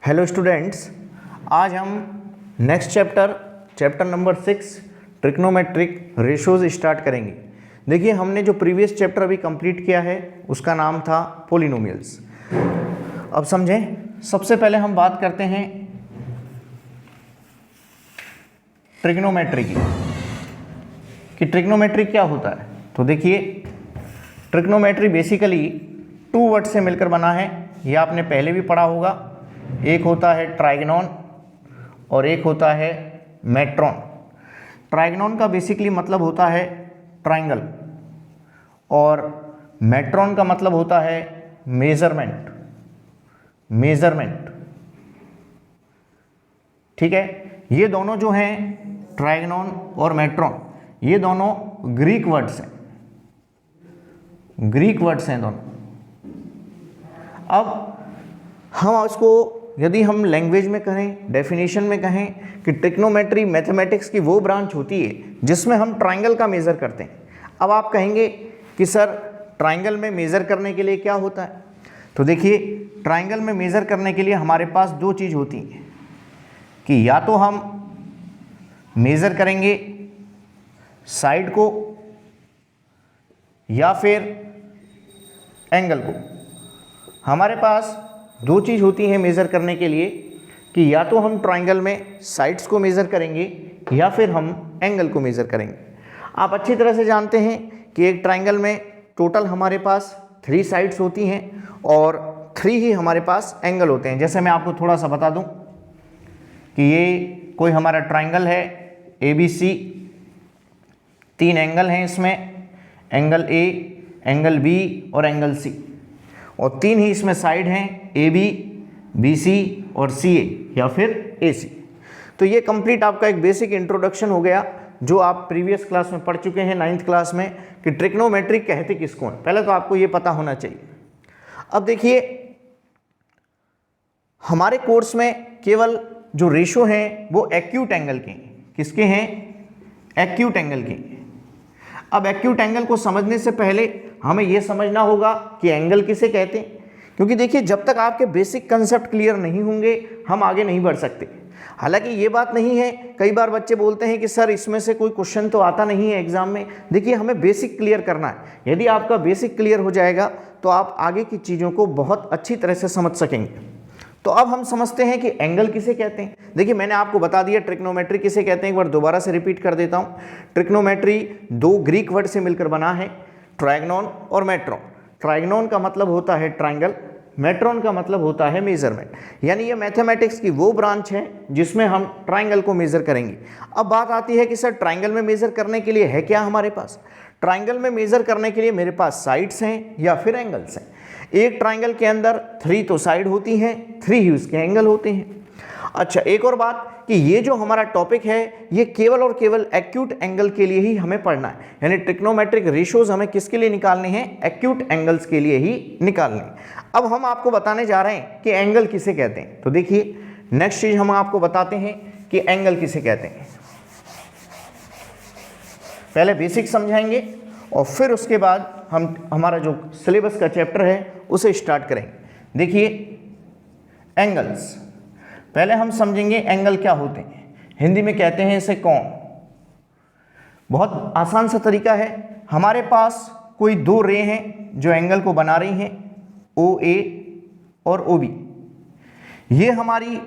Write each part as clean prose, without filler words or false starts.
Hello students, आज हम next chapter number 6 trigonometric ratios start करेंगे। देखिए, हमने जो प्रीवियस चैप्टर अभी कंप्लीट किया है उसका नाम था पॉलिनोमियल्स। अब समझें, सबसे पहले हम बात करते हैं ट्रिग्नोमेट्री की कि ट्रिग्नोमेट्री क्या होता है। तो देखिए, ट्रिग्नोमेट्री बेसिकली टू वर्ड से मिलकर बना है। ये आपने पहले भी पढ़ा होगा। एक होता है ट्राइगनॉन और एक होता है मेट्रॉन। ट्राइगनॉन का बेसिकली मतलब होता है ट्राइंगल और मेट्रॉन का मतलब होता है मेजरमेंट। ठीक है, ये दोनों जो हैं ट्राइगनॉन और मेट्रॉन, ये दोनों ग्रीक वर्ड्स हैं दोनों। अब हम इसको यदि हम लैंग्वेज में कहें, डेफिनेशन में कहें कि ट्रिग्नोमेट्री मैथमेटिक्स की वो ब्रांच होती है जिसमें हम ट्राइंगल का मेज़र करते हैं। अब आप कहेंगे कि सर ट्राइंगल में मेज़र करने के लिए क्या होता है। तो देखिए, ट्राइंगल में मेज़र करने के लिए हमारे पास दो चीज़ होती हैं कि या तो हम मेज़र करेंगे साइड को या फिर एंगल को। हमारे पास दो चीज़ होती हैं मेज़र करने के लिए कि या तो हम ट्राइंगल में साइड्स को मेज़र करेंगे या फिर हम एंगल को मेज़र करेंगे। आप अच्छी तरह से जानते हैं कि एक ट्राइंगल में टोटल हमारे पास 3 साइड्स होती हैं और 3 ही हमारे पास एंगल होते हैं। जैसे मैं आपको थोड़ा सा बता दूं कि ये कोई हमारा ट्राइंगल है ABC, 3 एंगल हैं इसमें, एंगल A, एंगल B और एंगल C, और 3 ही इसमें साइड हैं AB, BC और CA या फिर AC। तो ये कंप्लीट आपका एक बेसिक इंट्रोडक्शन हो गया जो आप प्रीवियस क्लास में पढ़ चुके हैं 9th क्लास में कि ट्रिग्नोमेट्री कहते किसको हैं। पहले तो आपको ये पता होना चाहिए। अब देखिए, हमारे कोर्स में केवल जो रेशो हैं वो एक्यूट एंगल के हैं। किसके हैं? एक्यूट एंगल के। अब एक्यूट एंगल को समझने से पहले हमें यह समझना होगा कि एंगल किसे कहते हैं, क्योंकि देखिए, जब तक आपके बेसिक कंसेप्ट क्लियर नहीं होंगे हम आगे नहीं बढ़ सकते। हालांकि ये बात नहीं है, कई बार बच्चे बोलते हैं कि सर इसमें से कोई क्वेश्चन तो आता नहीं है एग्जाम में। देखिए, हमें बेसिक क्लियर करना है। यदि आपका बेसिक क्लियर हो जाएगा तो आप आगे की चीज़ों को बहुत अच्छी तरह से समझ सकेंगे। तो अब हम समझते हैं कि एंगल किसे कहते हैं। देखिए, मैंने आपको बता दिया ट्रिग्नोमेट्री किसे कहते हैं, एक बार दोबारा से रिपीट कर देता हूं। ट्रिग्नोमेट्री 2 ग्रीक वर्ड से मिलकर बना है, ट्राइगनॉन और मेट्रॉन। ट्राइगनॉन का मतलब होता है ट्राइंगल, मेट्रॉन का मतलब होता है मेजरमेंट। यानी ये मैथमेटिक्स की वो ब्रांच है जिसमें हम ट्राइंगल को मेजर करेंगे। अब बात आती है कि सर ट्राइंगल में मेजर करने के लिए है क्या हमारे पास। ट्राइंगल में मेजर करने के लिए मेरे पास साइड्स हैं या फिर एंगल्स हैं। एक ट्राइंगल के अंदर 3 तो साइड होती हैं, 3 ही उसके एंगल होते हैं। अच्छा, एक और बात कि ये जो हमारा टॉपिक है ये केवल और केवल एक्यूट एंगल के लिए ही हमें पढ़ना है। यानी ट्रिग्नोमेट्रिक रेशोज हमें किसके लिए निकालने हैं? एक्यूट एंगल्स के लिए ही निकालने हैं। अब हम आपको बताने जा रहे हैं कि एंगल किसे कहते हैं। तो देखिए, नेक्स्ट चीज हम आपको बताते हैं कि एंगल किसे कहते हैं। पहले बेसिक समझाएंगे और फिर उसके बाद हम हमारा जो सिलेबस का चैप्टर है उसे स्टार्ट करेंगे। देखिए, एंगल्स पहले हम समझेंगे एंगल क्या होते हैं। हिंदी में कहते हैं इसे कोण। बहुत आसान सा तरीका है। हमारे पास कोई 2 रे हैं जो एंगल को बना रही हैं, OA और OB। ये हमारी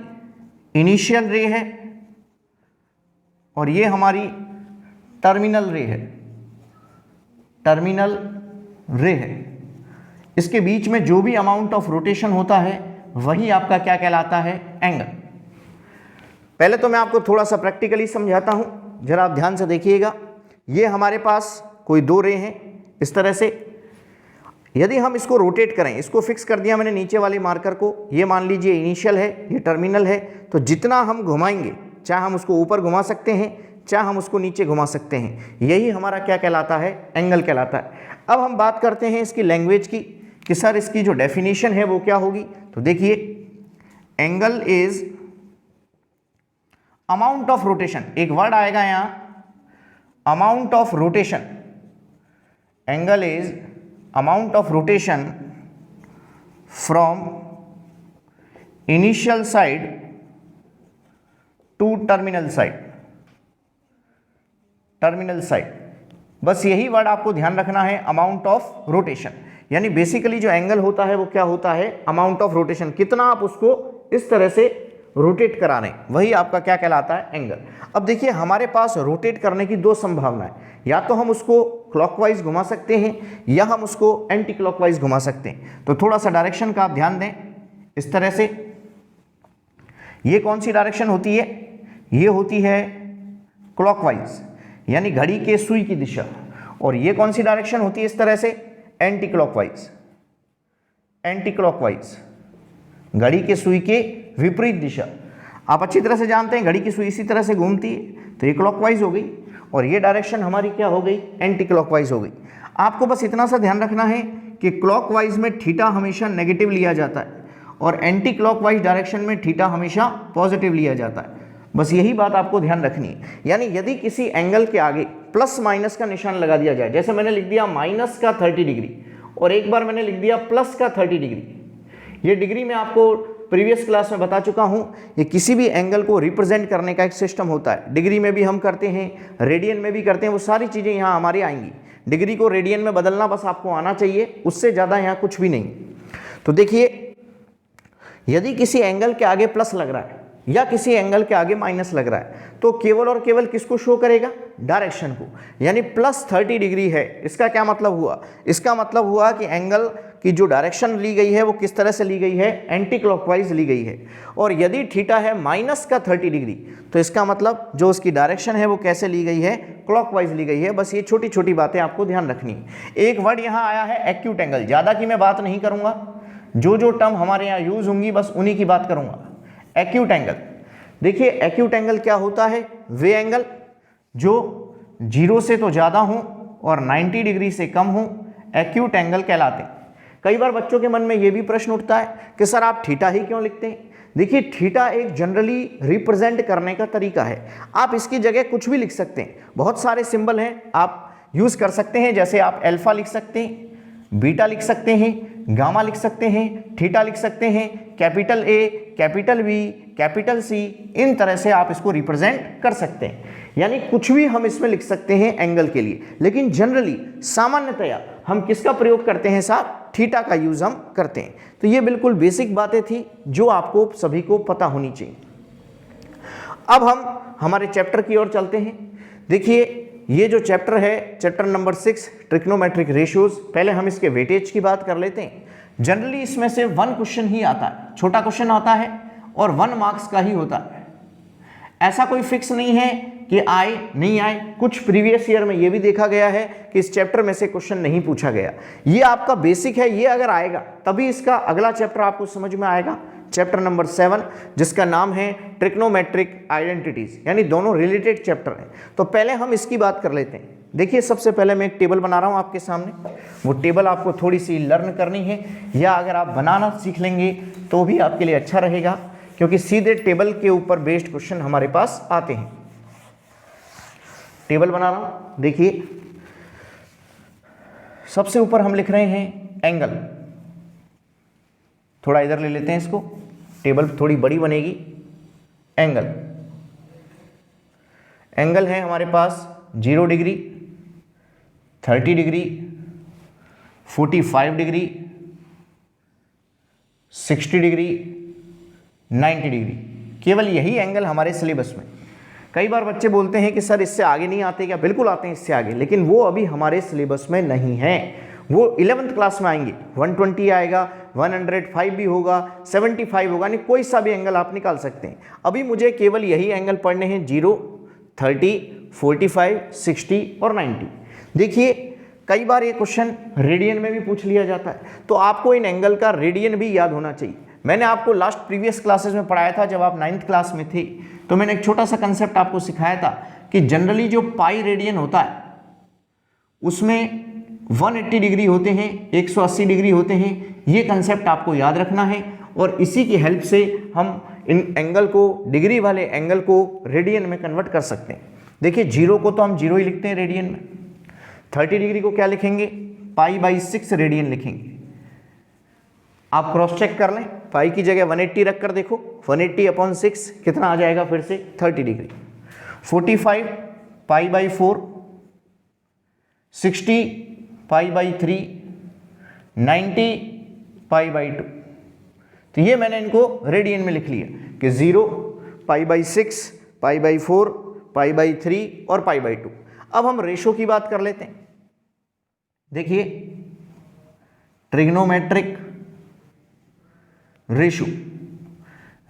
इनिशियल रे है और ये हमारी टर्मिनल रे है। इसके बीच में जो भी अमाउंट ऑफ रोटेशन होता है वही आपका क्या कहलाता है? एंगल। पहले तो मैं आपको थोड़ा सा प्रैक्टिकली समझाता हूं, जरा आप ध्यान से देखिएगा। ये हमारे पास कोई 2 रे हैं इस तरह से। यदि हम इसको रोटेट करें, इसको फिक्स कर दिया मैंने नीचे वाले मार्कर को, ये मान लीजिए इनिशियल है, ये टर्मिनल है, तो जितना हम घुमाएंगे, चाहे हम उसको ऊपर घुमा सकते हैं चाहे हम उसको नीचे घुमा सकते हैं, यही हमारा क्या कहलाता है? एंगल कहलाता है। अब हम बात करते हैं इसकी लैंग्वेज की कि सर इसकी जो डेफिनेशन है वो क्या होगी। तो देखिए, angle is amount of rotation. एक वर्ड आएगा यहां, amount of rotation. Angle is amount of rotation from initial side to terminal side, terminal side, बस यही वर्ड आपको ध्यान रखना है, अमाउंट ऑफ रोटेशन। यानी बेसिकली जो एंगल होता है वो क्या होता है, अमाउंट ऑफ रोटेशन, कितना आप उसको इस तरह से रोटेट करा रहे हैं, वही आपका क्या कहलाता है, एंगल। अब देखिए हमारे पास रोटेट करने की दो संभावनाएं, या तो हम उसको क्लॉकवाइज घुमा सकते हैं या हम उसको एंटी क्लॉकवाइज घुमा सकते हैं। तो थोड़ा सा डायरेक्शन का आप ध्यान दें, इस तरह से, ये कौन सी डायरेक्शन होती है, ये होती है क्लॉकवाइज, यानी घड़ी के सुई की दिशा, और ये कौन सी डायरेक्शन होती है इस तरह से, एंटी क्लॉकवाइज, एंटी क्लॉकवाइज, घड़ी के सुई के विपरीत दिशा। आप अच्छी तरह से जानते हैं घड़ी की सुई इसी तरह से घूमती है, तो ये क्लॉकवाइज हो गई, और ये डायरेक्शन हमारी क्या हो गई, एंटी क्लॉकवाइज हो गई। आपको बस इतना सा ध्यान रखना है कि क्लॉकवाइज में थीटा हमेशा नेगेटिव लिया जाता है और एंटी क्लॉकवाइज डायरेक्शन में थीटा हमेशा पॉजिटिव लिया जाता है, बस यही बात आपको ध्यान रखनी है। यानी यदि किसी एंगल के आगे प्लस माइनस का निशान लगा दिया जाए, जैसे मैंने लिख दिया माइनस का 30 डिग्री और एक बार मैंने लिख दिया प्लस का 30 डिग्री, ये डिग्री में आपको प्रीवियस क्लास में बता चुका हूं, ये किसी भी एंगल को रिप्रेजेंट करने का एक सिस्टम होता है। डिग्री में भी हम करते हैं, रेडियन में भी करते हैं, वो सारी चीज़ें यहाँ हमारी आएंगी। डिग्री को रेडियन में बदलना बस आपको आना चाहिए, उससे ज़्यादा यहाँ कुछ भी नहीं। तो देखिए यदि किसी एंगल के आगे प्लस लग रहा है या किसी एंगल के आगे माइनस लग रहा है, तो केवल और केवल किसको शो करेगा, डायरेक्शन को। यानी प्लस 30 डिग्री है, इसका क्या मतलब हुआ, इसका मतलब हुआ कि एंगल की जो डायरेक्शन ली गई है वो किस तरह से ली गई है, एंटी क्लॉकवाइज ली गई है। और यदि थीटा है माइनस का 30 डिग्री, तो इसका मतलब जो उसकी डायरेक्शन है वो कैसे ली गई है, क्लॉकवाइज ली गई है। बस ये छोटी छोटी बातें आपको ध्यान रखनी है। एक वर्ड यहाँ आया है एक्यूट एंगल, ज़्यादा की मैं बात नहीं करूँगा, जो टर्म हमारे यहाँ यूज होंगी बस उन्हीं की बात करूँगा। एक्यूट एंगल, देखिए एक्यूट एंगल क्या होता है, वे एंगल जो 0 से तो ज़्यादा हों और 90 डिग्री से कम हों, एक्यूट एंगल कहलाते हैं। कई बार बच्चों के मन में ये भी प्रश्न उठता है कि सर आप थीटा ही क्यों लिखते हैं। देखिए थीटा एक जनरली रिप्रेजेंट करने का तरीका है, आप इसकी जगह कुछ भी लिख सकते हैं, बहुत सारे सिंबल हैं आप यूज़ कर सकते हैं, जैसे आप अल्फा लिख सकते हैं, बीटा लिख सकते हैं, गामा लिख सकते हैं, थीटा लिख सकते हैं, capital A, capital B, capital C, इन तरह से आप इसको रिप्रेजेंट कर सकते हैं। यानी कुछ भी हम इसमें लिख सकते हैं एंगल के लिए, लेकिन जनरली सामान्यतया हम किसका प्रयोग करते हैं साहब, थीटा का यूज हम करते हैं। तो ये बिल्कुल बेसिक बातें थी जो आपको सभी को पता होनी चाहिए। अब हम हमारे चैप्टर की ओर चलते हैं। देखिए ये जो चैप्टर है, चैप्टर नंबर 6 ट्रिग्नोमेट्रिक रेशियोज, पहले हम इसके वेटेज की बात कर लेते हैं। जनरली इसमें से 1 क्वेश्चन ही आता है, छोटा क्वेश्चन आता है और 1 मार्क्स का ही होता है। ऐसा कोई फिक्स नहीं है कि आए नहीं आए, कुछ प्रीवियस ईयर में ये भी देखा गया है कि इस चैप्टर में से क्वेश्चन नहीं पूछा गया। ये आपका बेसिक है, ये अगर आएगा तभी इसका अगला चैप्टर आपको समझ में आएगा, चैप्टर नंबर 7 जिसका नाम है ट्रिग्नोमेट्रिक आइडेंटिटीज, यानी दोनों रिलेटेड चैप्टर हैं। तो पहले हम इसकी बात कर लेते हैं। देखिए सबसे पहले मैं एक टेबल बना रहा हूं आपके सामने, वो टेबल आपको थोड़ी सी लर्न करनी है, या अगर आप बनाना सीख लेंगे तो भी आपके लिए अच्छा रहेगा, क्योंकि सीधे टेबल के ऊपर बेस्ड क्वेश्चन हमारे पास आते हैं। टेबल बना रहा हूं, देखिए सबसे ऊपर हम लिख रहे हैं एंगल, थोड़ा इधर ले लेते हैं इसको, टेबल थोड़ी बड़ी बनेगी। एंगल, एंगल है हमारे पास 0 degree, 30 degree, 45 degree, 60 degree, 90 degree. केवल यही एंगल हमारे सिलेबस में। कई बार बच्चे बोलते हैं कि सर इससे आगे नहीं आते क्या, बिल्कुल आते हैं इससे आगे, लेकिन वो अभी हमारे सिलेबस में नहीं है, वो 11th क्लास में आएंगे। 120 आएगा, 105 भी होगा, 75 होगा, नहीं कोई सा भी एंगल आप निकाल सकते हैं। अभी मुझे केवल यही एंगल पढ़ने हैं, 0, 30, 45, 60 और 90। देखिए कई बार ये क्वेश्चन रेडियन में भी पूछ लिया जाता है, तो आपको इन एंगल का रेडियन भी याद होना चाहिए। मैंने आपको लास्ट प्रीवियस क्लासेस में पढ़ाया था, जब आप 9th क्लास में थे, तो मैंने एक छोटा सा कंसेप्ट आपको सिखाया था कि जनरली जो पाई रेडियन होता है उसमें 180 डिग्री होते हैं, 180 डिग्री होते हैं। ये कंसेप्ट आपको याद रखना है और इसी की हेल्प से हम इन एंगल को, डिग्री वाले एंगल को रेडियन में कन्वर्ट कर सकते हैं। देखिए 0 को तो हम 0 ही लिखते हैं रेडियन में, 30 डिग्री को क्या लिखेंगे, पाई/6 रेडियन लिखेंगे, आप क्रॉस चेक कर लें, पाई की जगह 180 रख कर देखो, 180/6 कितना आ जाएगा फिर से 30 डिग्री। 45 π/4, 60 π/3, 90 π/2। तो ये मैंने इनको रेडियन में लिख लिया कि 0 π/6 π/4 π/3 और π/2। अब हम रेशो की बात कर लेते हैं। देखिए ट्रिग्नोमेट्रिक रेशो,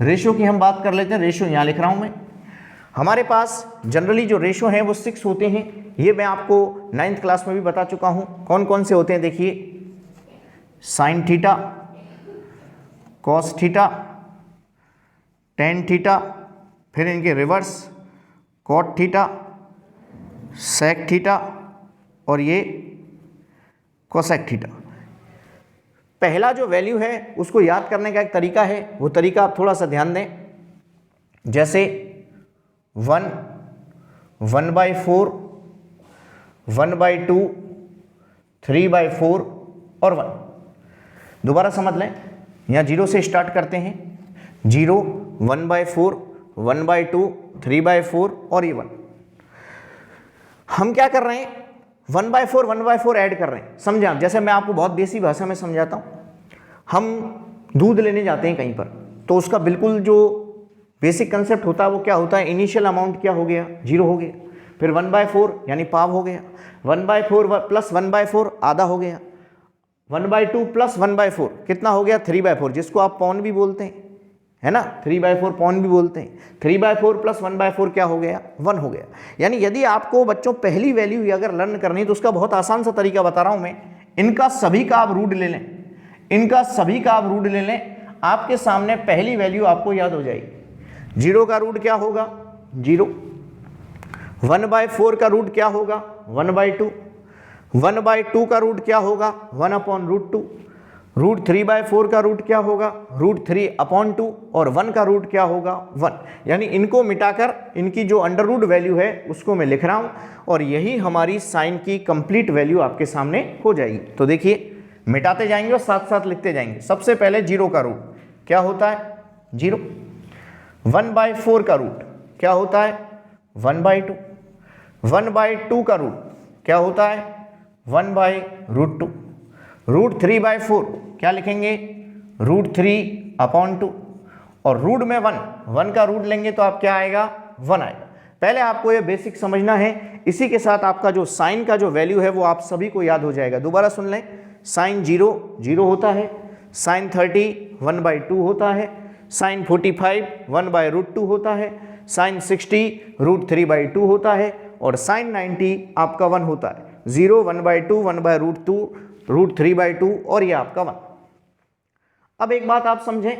रेशो की हम बात कर लेते हैं। रेशो यहां लिख रहा हूं मैं। हमारे पास जनरली जो रेशो हैं वो 6 होते हैं। ये मैं आपको 9th क्लास में भी बता चुका हूं कौन कौन से होते हैं। देखिए sine theta, cos theta, tan theta, फिर इनके reverse cot theta, sec theta और ये कोसेक थीटा। पहला जो वैल्यू है उसको याद करने का एक तरीका है, वो तरीका आप थोड़ा सा ध्यान दें। जैसे 1, 1/4, 1/2, 3/4 और 1। दोबारा समझ लें, यहाँ 0 से स्टार्ट करते हैं। 0, 1/4, 1/2, 3/4 और ये 1। हम क्या कर रहे हैं, 1/4 1/4 ऐड कर रहे हैं। समझे आप? जैसे मैं आपको बहुत देसी भाषा में समझाता हूँ। हम दूध लेने जाते हैं कहीं पर, तो उसका बिल्कुल जो बेसिक कंसेप्ट होता है वो क्या होता है, इनिशियल अमाउंट क्या हो गया, 0 हो गया। फिर 1/4 यानी पाव हो गया, 1/4 प्लस 1/4 आधा हो गया, 1/2 प्लस 1/4 कितना हो गया, 3/4, जिसको आप पौन भी बोलते हैं, है ना, 3/4 पौन भी बोलते हैं। 3/4 प्लस 1/4 क्या हो गया, 1 हो गया। यानी यदि आपको बच्चों पहली वैल्यू अगर लर्न करनी है तो उसका बहुत आसान सा तरीका बता रहा हूं मैं। इनका सभी का आप रूट ले लें, इनका सभी का आप रूट ले लें, आपके सामने पहली वैल्यू आपको याद हो जाएगी। 0 का रूट क्या होगा, 0। 1/4 का रूट क्या होगा, 1/2। 1/2 का रूट क्या होगा, 1/√2। √3/4 का रूट क्या होगा, √3/2 और 1 का रूट क्या होगा, 1। यानी इनको मिटाकर इनकी जो अंडर रूट वैल्यू है उसको मैं लिख रहा हूं और यही हमारी साइन की कंप्लीट वैल्यू आपके सामने हो जाएगी। तो देखिए मिटाते जाएंगे और साथ साथ लिखते जाएंगे। सबसे पहले 0 का रूट क्या होता है, 0। 1/4 का रूट क्या होता है, 1/2। 1/2 का रूट क्या होता है, 1/√2। √3/4 क्या लिखेंगे, √3/2 और रूट में 1 का रूट लेंगे तो आप क्या आएगा, 1 आएगा। पहले आपको ये बेसिक समझना है। इसी के साथ आपका जो साइन का जो वैल्यू है वो आप सभी को याद हो जाएगा। दोबारा सुन लें, साइन 0 0 होता है, साइन 30 1/2 होता है, साइन 45 1/√2 होता है, साइन 60 √3/2 होता है और साइन 90 आपका 1 होता है। 0 1/2 1/√2 √3/2 और ये आपका 1। अब एक बात आप समझें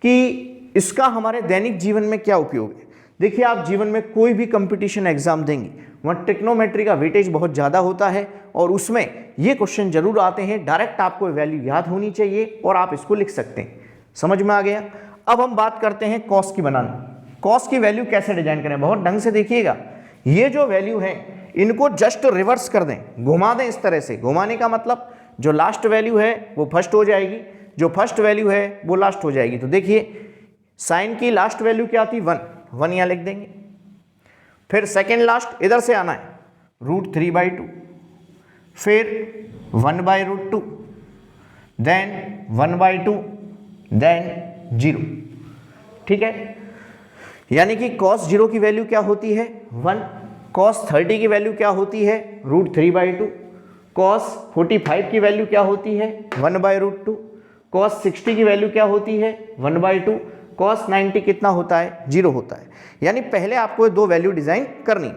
कि इसका हमारे दैनिक जीवन में क्या उपयोग है। देखिए आप जीवन में कोई भी कंपटीशन एग्जाम देंगे, वहाँ ट्रिग्नोमेट्री का वेटेज बहुत ज़्यादा होता है और उसमें ये क्वेश्चन जरूर आते हैं। डायरेक्ट आपको वैल्यू याद होनी चाहिए और आप इसको लिख सकते हैं। समझ में आ गया? अब हम बात करते हैं कॉस की बनाना। कॉस की वैल्यू कैसे डिजाइन करें, बहुत ढंग से देखिएगा। ये जो वैल्यू है इनको जस्ट रिवर्स कर दें, घुमा दें इस तरह से। घुमाने का मतलब जो लास्ट वैल्यू है वो फर्स्ट हो जाएगी, जो फर्स्ट वैल्यू है वो लास्ट हो जाएगी। तो देखिए साइन की लास्ट वैल्यू क्या थी, 1 यहाँ लिख देंगे। फिर सेकेंड लास्ट इधर से आना है, √3/2, फिर 1/√2, देन 1/2, देन 0। ठीक है, यानी कि cos 0 की वैल्यू क्या होती है, 1। cos 30 की वैल्यू क्या होती है, √3/2। cos 45 की वैल्यू क्या होती है, 1/√2। cos 60 की वैल्यू क्या होती है, 1/2। cos 90 कितना होता है, 0 होता है। यानी पहले आपको दो वैल्यू डिजाइन करनी।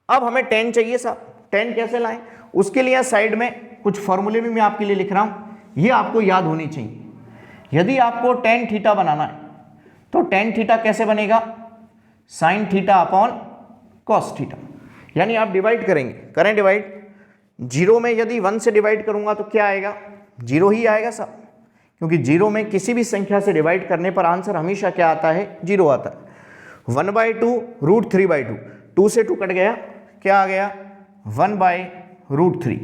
अब हमें tan चाहिए साहब, tan कैसे लाएं, उसके लिए साइड में कुछ फॉर्मूले भी मैं आपके लिए लिख रहा हूं, ये आपको याद होनी चाहिए। यदि आपको tan थीटा बनाना है तो tan थीटा कैसे बनेगा, sin theta upon cos theta. यानी आप डिवाइड करेंगे, करें डिवाइड। 0 में यदि 1 से डिवाइड करूंगा तो क्या आएगा, 0 ही आएगा साहब, क्योंकि 0 में किसी भी संख्या से डिवाइड करने पर आंसर हमेशा क्या आता है, 0 आता है। 1/2 √3/2, 2 से 2 कट गया, क्या आ गया, 1/√3।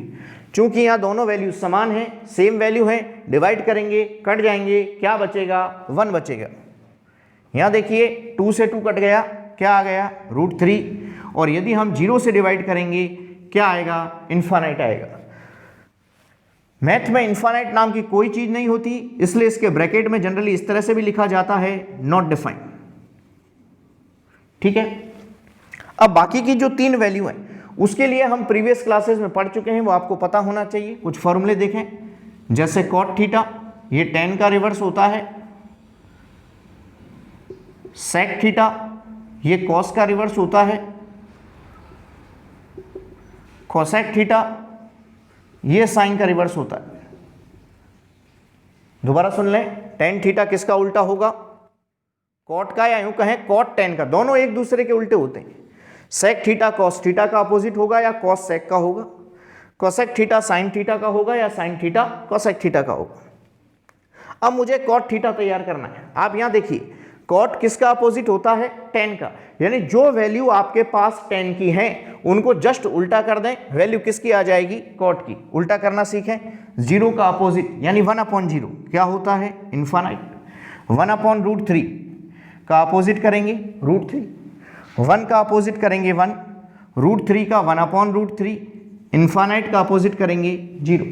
चूंकि यहाँ दोनों वैल्यू समान हैं, सेम वैल्यू है, डिवाइड करेंगे, कट जाएंगे, क्या बचेगा, 1 बचेगा। यहाँ देखिए 2 से 2 कट गया, क्या आ गया, √3। और यदि हम 0 से डिवाइड करेंगे क्या आएगा, इन्फानाइट आएगा। मैथ में इन्फानाइट नाम की कोई चीज नहीं होती, इसलिए इसके ब्रैकेट में जनरली इस तरह से भी लिखा जाता है, नॉट डिफाइंड। ठीक है। अब बाकी की जो 3 वैल्यू हैं उसके लिए हम प्रीवियस क्लासेस में पढ़ चुके हैं, वो आपको पता होना चाहिए। कुछ फॉर्मूले देखें, जैसे कॉट थीटा ये tan का रिवर्स होता है, सेक थीटा ये कॉस का रिवर्स होता है, कोसेक थीटा ये साइन का रिवर्स होता है। दोबारा सुन लें, tan थीटा किसका उल्टा होगा, कॉट का, या यूं कहें कॉट tan का, दोनों एक दूसरे के उल्टे होते हैं। सेक थीटा कॉस थीटा का अपोजिट होगा या कॉस सेक का होगा, कोसेक थीटा साइन थीटा का होगा या साइन थीटा कोसेक थीटा का होगा। अब मुझे कॉट थीटा तैयार करना है। आप यहां देखिए, कॉट किसका अपोजिट होता है, tan का, यानी जो वैल्यू आपके पास tan की है उनको जस्ट उल्टा कर दें, वैल्यू किसकी आ जाएगी, कॉट की। उल्टा करना सीखें। 0 का अपोजिट यानी 1/0 क्या होता है, इन्फानाइट। 1/√3 का अपोजिट करेंगे √3, 1 का अपोजिट करेंगे 1, √3 का 1/√3, इन्फानाइट का अपोजिट करेंगे 0।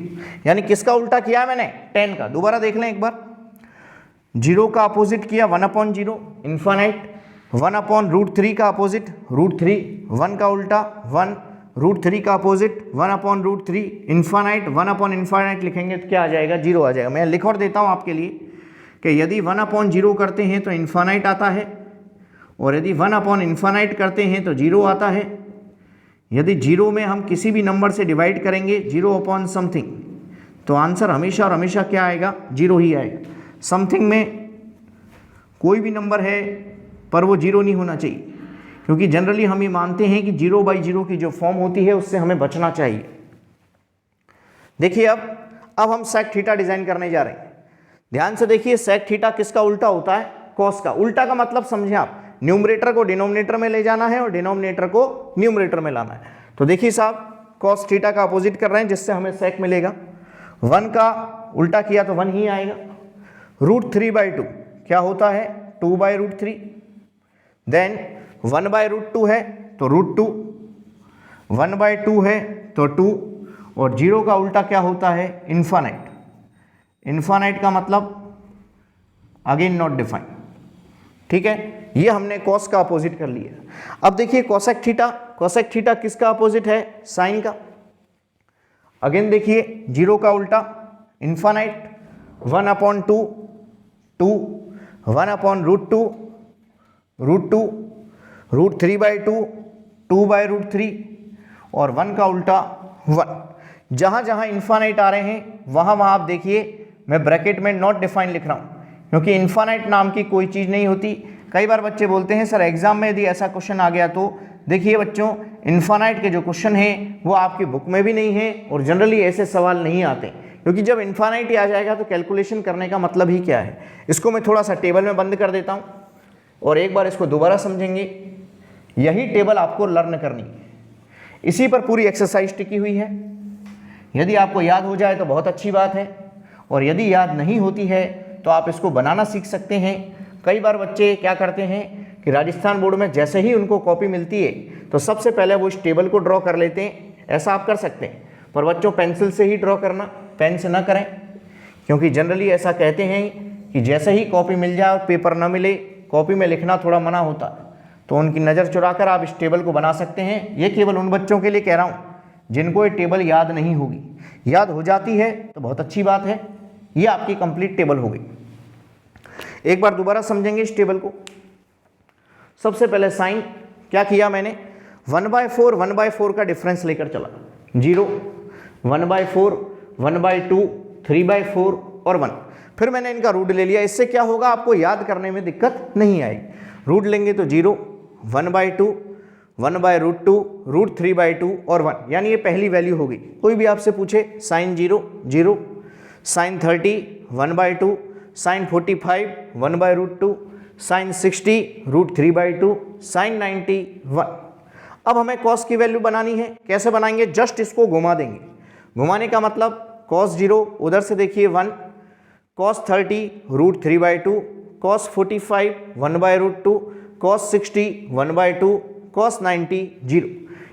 यानी किसका उल्टा किया मैंने, tan का। दोबारा देख लें एक बार, 0 का अपोजिट किया 1/0 इन्फानाइट, 1/√3 का अपोजिट √3, 1 का उल्टा 1, √3 का अपोजिट 1/√3 इन्फानाइट, 1/इन्फानाइट लिखेंगे तो क्या आ जाएगा, 0 आ जाएगा। मैं लिख और देता हूँ आपके लिए कि यदि 1/0 करते हैं तो इन्फानाइट आता है, और यदि 1/इन्फानाइट करते हैं तो 0 आता है। यदि 0 में हम किसी भी नंबर से डिवाइड करेंगे 0/समथिंग तो आंसर हमेशा और हमेशा क्या आएगा, 0 ही आएगा। समथिंग में कोई भी नंबर है पर वो 0 नहीं होना चाहिए, क्योंकि जनरली हम ये मानते हैं कि 0/0 की जो फॉर्म होती है उससे हमें बचना चाहिए। देखिए अब हम सेक थीटा डिजाइन करने जा रहे हैं। ध्यान से देखिए, सेक थीटा किसका उल्टा होता है, कॉस का। उल्टा का मतलब समझे आप, न्यूमरेटर को डिनोमिनेटर में ले जाना है और डिनोमिनेटर को न्यूमरेटर में लाना है। तो देखिए साहब, कॉस थीटा का अपोजिट कर रहे हैं जिससे हमें सेक मिलेगा। 1 का उल्टा किया तो 1 ही आएगा। √3/2 क्या होता है, 2/√3। देन 1/√2 है तो √2, 1/2 है तो 2, और 0 का उल्टा क्या होता है, इन्फानाइट। इन्फानाइट का मतलब अगेन नॉट डिफाइंड। ठीक है, ये हमने कॉस का अपोजिट कर लिया। अब देखिए कोसेक थीटा, कोसेक थीटा किसका अपोजिट है, साइन का। अगेन देखिए, 0 का उल्टा इन्फानाइट, 1/2, 2, 1/√2, √2, √3/2, 2/√3, और 1 का उल्टा 1। जहां जहां इन्फानाइट आ रहे हैं वहां वहां आप देखिए मैं ब्रैकेट में नॉट डिफाइंड लिख रहा हूं, क्योंकि इन्फानाइट नाम की कोई चीज़ नहीं होती। कई बार बच्चे बोलते हैं सर एग्जाम में यदि ऐसा क्वेश्चन आ गया तो, देखिए बच्चों, इन्फानाइट के जो क्वेश्चन हैं वो आपकी बुक में भी नहीं है और जनरली ऐसे सवाल नहीं आते, क्योंकि जब इन्फानाइट ही आ जाएगा तो कैलकुलेशन करने का मतलब ही क्या है। इसको मैं थोड़ा सा टेबल में बंद कर देता हूँ और एक बार इसको दोबारा समझेंगे। यही टेबल आपको लर्न करनी है, इसी पर पूरी एक्सरसाइज टिकी हुई है। यदि आपको याद हो जाए तो बहुत अच्छी बात है, और यदि याद नहीं होती है तो आप इसको बनाना सीख सकते हैं। कई बार बच्चे क्या करते हैं कि राजस्थान बोर्ड में जैसे ही उनको कॉपी मिलती है तो सबसे पहले वो इस टेबल को ड्रॉ कर लेते हैं। ऐसा आप कर सकते हैं, पर बच्चों पेंसिल से ही ड्रॉ करना, पेन से ना करें, क्योंकि जनरली ऐसा कहते हैं कि जैसे ही कॉपी मिल जाए और पेपर ना मिले, कॉपी में लिखना थोड़ा मना होता है, तो उनकी नज़र चुराकर आप इस टेबल को बना सकते हैं। ये केवल उन बच्चों के लिए कह रहा हूँ जिनको ये टेबल याद नहीं होगी। याद हो जाती है तो बहुत अच्छी बात है, ये आपकी कंप्लीट टेबल हो गई। एक बार दोबारा समझेंगे इस टेबल को। सबसे पहले साइन क्या किया मैंने, 1/4 1/4 का डिफरेंस लेकर चला, 0, 1/4, 1/2, 3/4 और 1। फिर मैंने इनका रूट ले लिया। इससे क्या होगा, आपको याद करने में दिक्कत नहीं आएगी। रूट लेंगे तो 0, 1/2, 1/√2, √3/2 और 1, यानी ये पहली वैल्यू होगी। कोई भी आपसे पूछे sine 0, 0, sine 30, 1/2, sine 45, 1/√2, sine 60, √3/2, sine 90, 1। अब हमें कॉस की वैल्यू बनानी है। कैसे बनाएंगे, जस्ट इसको घुमा देंगे। घुमाने का मतलब cos 0 उधर से देखिए 1, cos 30 √3/2, cos 45 1/√2, cos 60 1/2, cos 90 0।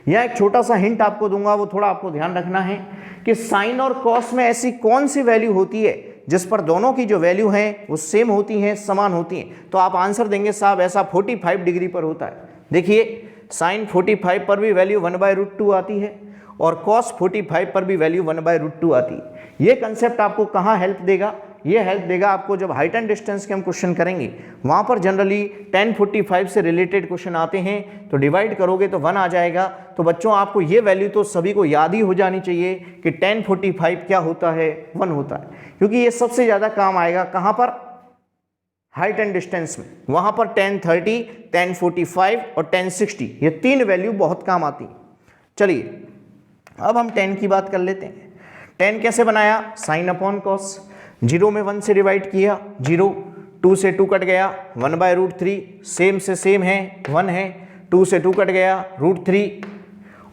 यह एक छोटा सा हिंट आपको दूंगा, वो थोड़ा आपको ध्यान रखना है कि साइन और कॉस में ऐसी कौन सी वैल्यू होती है जिस पर दोनों की जो वैल्यू है वो सेम होती हैं, समान होती हैं। तो आप आंसर देंगे साहब ऐसा 45 डिग्री पर होता है। देखिए साइन 45 पर भी वैल्यू 1/√2 आती है और कॉस 45 पर भी वैल्यू 1/√2 आती है। ये कंसेप्ट आपको कहाँ हेल्प देगा? ये हेल्प देगा आपको जब हाइट एंड डिस्टेंस के हम क्वेश्चन करेंगे, वहाँ पर जनरली tan 45 से रिलेटेड क्वेश्चन आते हैं, तो डिवाइड करोगे तो 1 आ जाएगा। तो बच्चों आपको ये वैल्यू तो सभी को याद ही हो जानी चाहिए कि tan 45 क्या होता है, 1 होता है, क्योंकि ये सबसे ज़्यादा काम आएगा कहाँ पर? हाइट एंड डिस्टेंस में। वहाँ पर tan 30, tan 45 और tan 60 ये 3 वैल्यू बहुत काम आती है। चलिए अब हम tan की बात कर लेते हैं। tan कैसे बनाया? साइन अपॉन कॉस, 0 में 1 से डिवाइड किया 0, 2 से 2 कट गया 1/√3, सेम से सेम है 1 है, 2 से 2 कट गया √3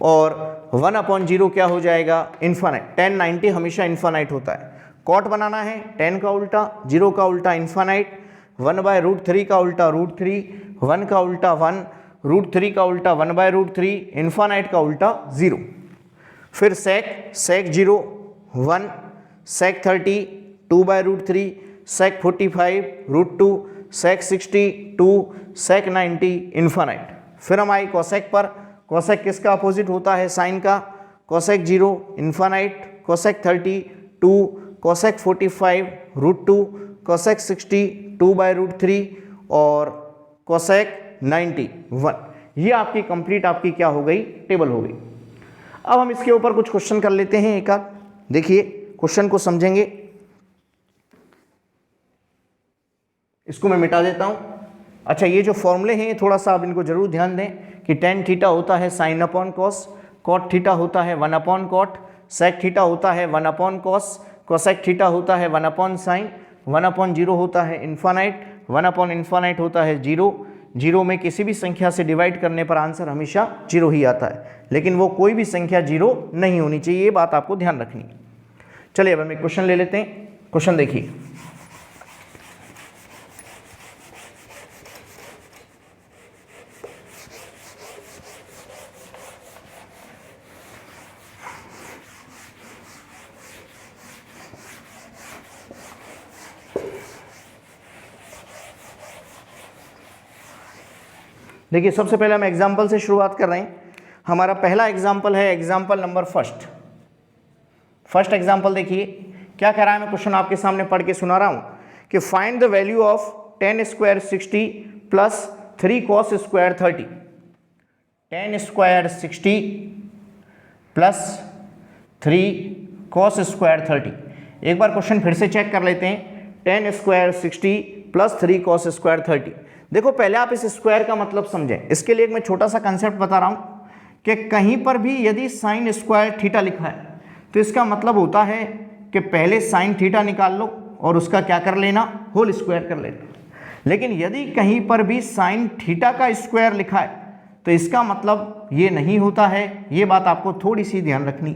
और 1/0 क्या हो जाएगा? इन्फानाइट। tan 90 हमेशा इन्फानाइट होता है। कॉट बनाना है, tan का उल्टा, 0 का उल्टा इन्फानाइट, 1/√3 का उल्टा √3, 1 का उल्टा 1, √3 का उल्टा 1/√3, इन्फानाइट का उल्टा 0। फिर sec 0 1, sec 30 2/√3, sec 45 √2, sec 60 2, sec 90 infinite. फिर हम आए cosec पर। cosec किसका अपोजिट होता है? साइन का। cosec 0 infinite, cosec 30 2, cosec 45 √2, cosec 60 2/√3 और cosec 90 1। ये आपकी कंप्लीट आपकी क्या हो गई? टेबल हो गई। अब हम इसके ऊपर कुछ क्वेश्चन कर लेते हैं एक आध। देखिए क्वेश्चन को समझेंगे। इसको मैं मिटा देता हूं। अच्छा ये जो फॉर्मूले हैं थोड़ा सा आप इनको जरूर ध्यान दें कि tan थीटा होता है sine upon cos, cot theta होता है 1/cot, sec थीटा होता है 1/cos, cosec थीटा होता है 1/sin, 1/0 होता है इन्फानाइट, 1/इन्फानाइट होता है 0। 0 में किसी भी संख्या से डिवाइड करने पर आंसर हमेशा 0 ही आता है, लेकिन वो कोई भी संख्या 0 नहीं होनी चाहिए, ये बात आपको ध्यान रखनी है। चलिए अब हम एक क्वेश्चन ले लेते हैं। क्वेश्चन देखिए, देखिए सबसे पहले हम एग्जाम्पल से शुरुआत कर रहे हैं। हमारा पहला एग्जाम्पल है एग्जाम्पल नंबर फर्स्ट एग्जाम्पल। देखिए क्या कह रहा है, मैं क्वेश्चन आपके सामने पढ़ के सुना रहा हूं कि find the value of tan square 60 plus 3 cos square 30। tan square 60 plus 3 cos square 30। एक बार क्वेश्चन फिर से चेक कर लेते हैं। tan square 60 plus 3 cos square 30। देखो पहले आप इस स्क्वायर का मतलब समझें। इसके लिए एक मैं छोटा सा कंसेप्ट बता रहा हूं कि कहीं पर भी यदि साइन स्क्वायर थीटा लिखा है तो इसका मतलब होता है कि पहले साइन थीटा निकाल लो और उसका क्या कर लेना? होल स्क्वायर कर लेना। लेकिन यदि कहीं पर भी साइन थीटा का स्क्वायर लिखा है तो इसका मतलब ये नहीं होता है। ये बात आपको थोड़ी सी ध्यान रखनी।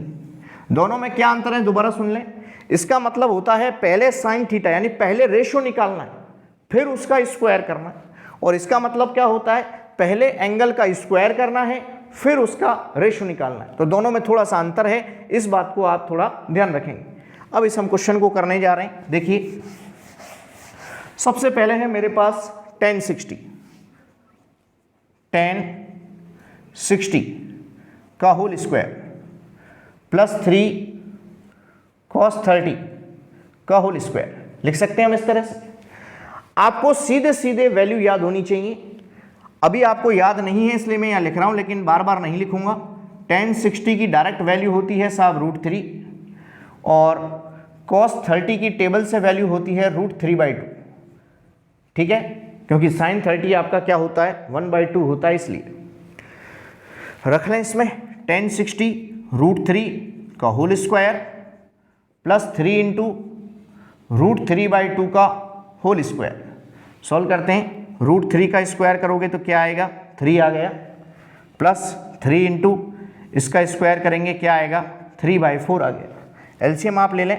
दोनों में क्या अंतर है दोबारा सुन लें। इसका मतलब होता है पहले साइन थीटा यानी पहले रेशो निकालना है फिर उसका स्क्वायर करना है, और इसका मतलब क्या होता है? पहले एंगल का स्क्वायर करना है फिर उसका रेशो निकालना है। तो दोनों में थोड़ा सा अंतर है, इस बात को आप थोड़ा ध्यान रखेंगे। अब इस हम क्वेश्चन को करने जा रहे हैं। देखिए सबसे पहले है मेरे पास tan 60 का होल स्क्वायर प्लस 3 cos 30 का होल स्क्वायर लिख सकते हैं हम इस तरह से। आपको सीधे सीधे वैल्यू याद होनी चाहिए। अभी आपको याद नहीं है इसलिए मैं यहाँ लिख रहा हूँ, लेकिन बार बार नहीं लिखूंगा। tan 60 की डायरेक्ट वैल्यू होती है साहब √3 और cos 30 की टेबल से वैल्यू होती है √3/2। ठीक है, क्योंकि sin 30 आपका क्या होता है? 1/2 होता है, इसलिए रख लें इसमें tan 60 √3 का होल स्क्वायर प्लस 3 इंटू √3/2 का होल स्क्वायर। सॉल्व करते हैं। √3 का स्क्वायर करोगे तो क्या आएगा? 3 आ गया, प्लस 3 इंटू इसका स्क्वायर करेंगे क्या आएगा? 3/4 आ गया। एलसीएम आप ले लें,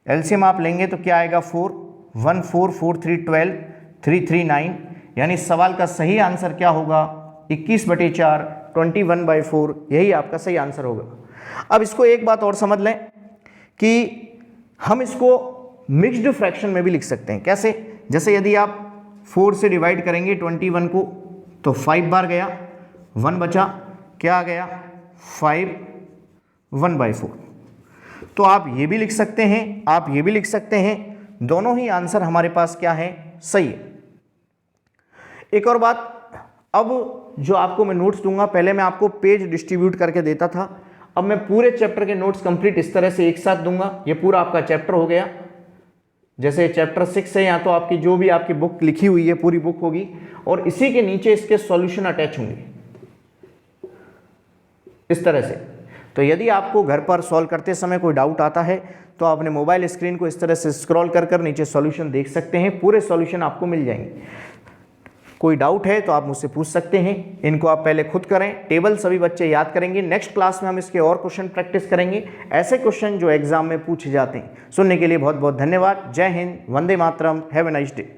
एलसीएम आप लेंगे तो क्या आएगा 4, 1 4 4 3 12, 3 3 9, यानी सवाल का सही आंसर क्या होगा 21/4, 21/4, यही आपका सही आंसर होगा। अब इसको एक बात और समझ लें कि हम इसको मिक्स्ड फ्रैक्शन में भी लिख सकते हैं। कैसे? जैसे यदि आप 4 से डिवाइड करेंगे 21 को तो 5 बार गया, 1 बचा, क्या आ गया 5 1/4। तो आप ये भी लिख सकते हैं, आप ये भी लिख सकते हैं, दोनों ही आंसर हमारे पास क्या है, सही है। एक और बात, अब जो आपको मैं नोट्स दूंगा, पहले मैं आपको पेज डिस्ट्रीब्यूट करके देता था, अब मैं पूरे चैप्टर के नोट्स कंप्लीट इस तरह से एक साथ दूंगा। ये पूरा आपका चैप्टर हो गया, जैसे चैप्टर 6 है, या तो आपकी जो भी आपकी बुक लिखी हुई है पूरी बुक होगी, और इसी के नीचे इसके सॉल्यूशन अटैच होंगे इस तरह से। तो यदि आपको घर पर सॉल्व करते समय कोई डाउट आता है तो आप अपने मोबाइल स्क्रीन को इस तरह से स्क्रॉल कर कर नीचे सॉल्यूशन देख सकते हैं, पूरे सॉल्यूशन आपको मिल जाएंगे। कोई डाउट है तो आप मुझसे पूछ सकते हैं। इनको आप पहले खुद करें, टेबल सभी बच्चे याद करेंगे। नेक्स्ट क्लास में हम इसके और क्वेश्चन प्रैक्टिस करेंगे, ऐसे क्वेश्चन जो एग्जाम में पूछे जाते हैं। सुनने के लिए बहुत बहुत धन्यवाद। जय Hind, Vande Mataram, have a nice day.